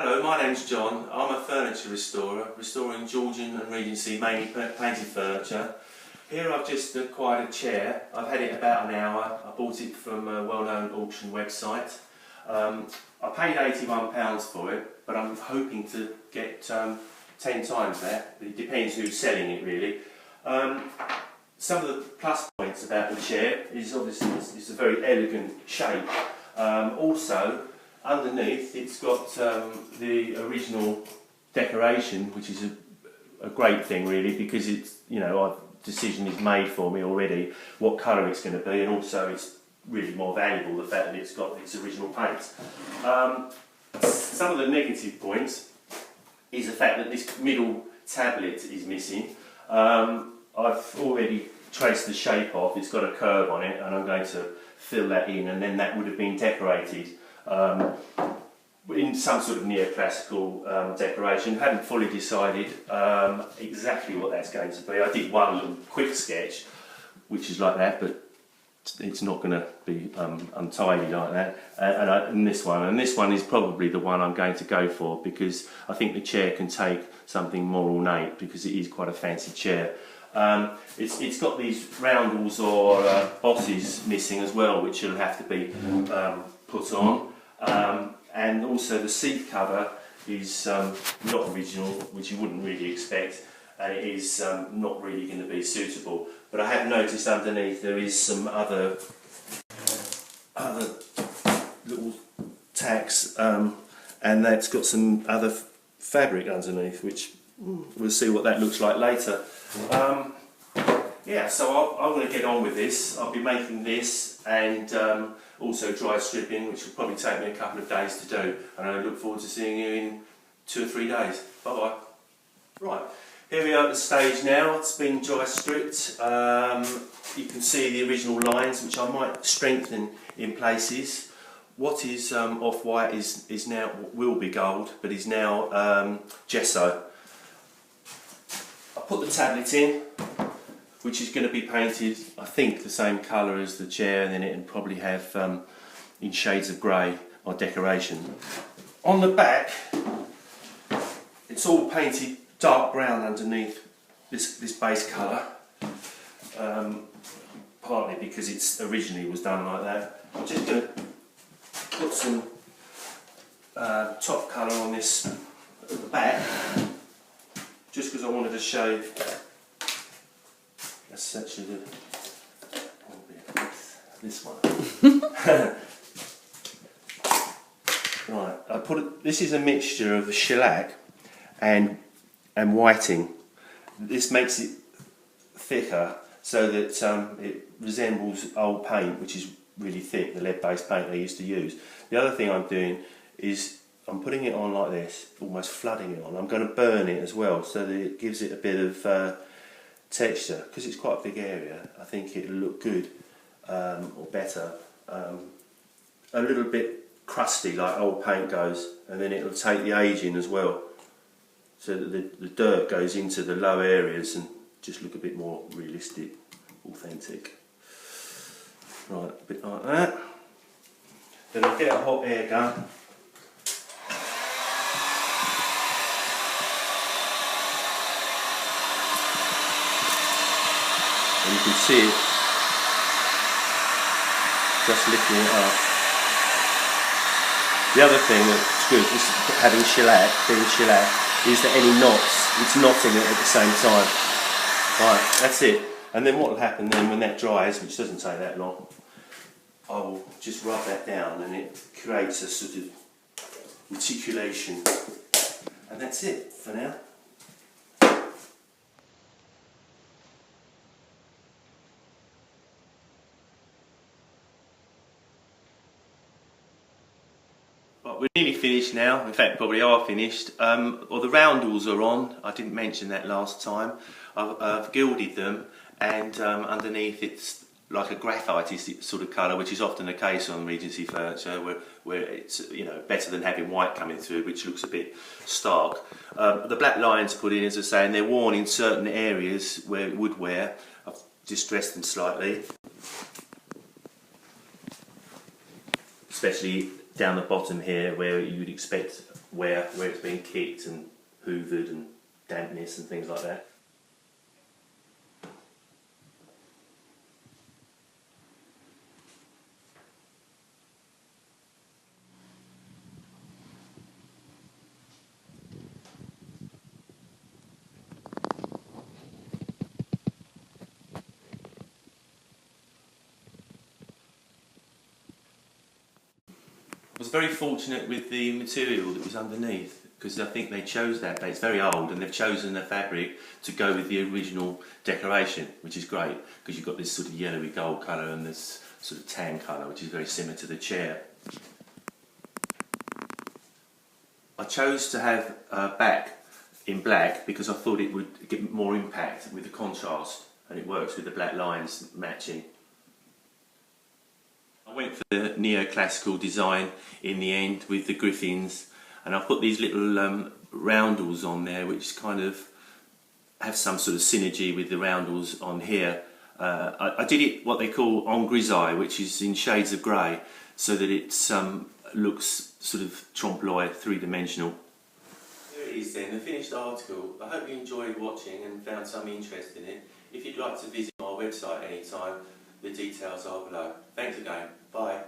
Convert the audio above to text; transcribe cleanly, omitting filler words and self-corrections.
Hello, my name's John. I'm a furniture restorer, restoring Georgian and Regency mainly painted furniture. Here I've just acquired a chair. I've had it about an hour. I bought it from a well-known auction website. I paid £81 for it, but I'm hoping to get 10 times that. It depends who's selling it really. Some of the plus points about the chair is obviously it's a very elegant shape. Also, underneath it's got the original decoration, which is a great thing really, because it's, you know, a decision is made for me already what colour it's going to be, and also it's really more valuable the fact that it's got its original paint. Some of the negative points is the fact that this middle tablet is missing. I've already traced the shape off. It's got a curve on it and I'm going to fill that in, and then that would have been decorated in some sort of neoclassical decoration. Haven't fully decided exactly what that's going to be. I did one little quick sketch which is like that, but it's not going to be untidy like that. And this one is probably the one I'm going to go for, because I think the chair can take something more ornate, because it is quite a fancy chair. It's got these roundels or bosses missing as well, which will have to be put on. And also the seat cover is not original, which you wouldn't really expect, and it is not really going to be suitable. But I have noticed underneath there is some other little tacks, and that's got some other fabric underneath, which we'll see what that looks like later. Yeah, so I'm going to get on with this. I'll be making this and also dry stripping, which will probably take me a couple of days to do, and I look forward to seeing you in 2 or 3 days. Bye bye. Right, here we are at the stage now. It's been dry stripped. You can see the original lines, which I might strengthen in places. What is off-white is now, will be gold, but is now gesso. I put the tablet in, which is going to be painted, I think, the same colour as the chair, and then it'll probably have in shades of grey or decoration. On the back, it's all painted dark brown underneath this base colour, partly because it's originally was done like that. I'm just going to put some top colour on this at the back, just because I wanted to show you. That's actually this one. Right, I put it. This is a mixture of shellac and whiting. This makes it thicker so that it resembles old paint, which is really thick, the lead-based paint they used to use. The other thing I'm doing is I'm putting it on like this, almost flooding it on. I'm going to burn it as well, so that it gives it a bit of texture, because it's quite a big area. I think it'll look good, or better, a little bit crusty like old paint goes, and then it'll take the age in as well, so that the dirt goes into the low areas and just look a bit more realistic, authentic. Right, a bit like that. Then I'll get a hot air gun. And you can see it just lifting it up. The other thing that's good, this having shellac, being shellac, is that any knots, it's knotting it at the same time. Right, that's it. And then what will happen then when that dries, which doesn't take that long, I will just rub that down and it creates a sort of reticulation. And that's it for now. We're nearly finished now, in fact probably are finished. Well, the roundels are on, I didn't mention that last time. I've gilded them, and underneath it's like a graphite sort of colour, which is often the case on Regency furniture, where it's, you know, better than having white coming through, which looks a bit stark. The black lines put in, as I say, and they're worn in certain areas where it would wear. I've distressed them slightly, especially down the bottom here, where you would expect wear where it's been kicked and hoovered and dampness and things like that. I was very fortunate with the material that was underneath, because I think they chose that. It's very old and they've chosen the fabric to go with the original decoration, which is great because you've got this sort of yellowy gold colour and this sort of tan colour, which is very similar to the chair. I chose to have back in black because I thought it would get more impact with the contrast, and it works with the black lines matching. I went for the neoclassical design in the end with the griffins, and I put these little roundels on there which kind of have some sort of synergy with the roundels on here. I did it what they call en grisaille, which is in shades of grey, so that it looks sort of trompe-l'oeil, three-dimensional. There it is then, the finished article. I hope you enjoyed watching and found some interest in it. If you'd like to visit our website anytime, the details are below. Thanks again. Bye.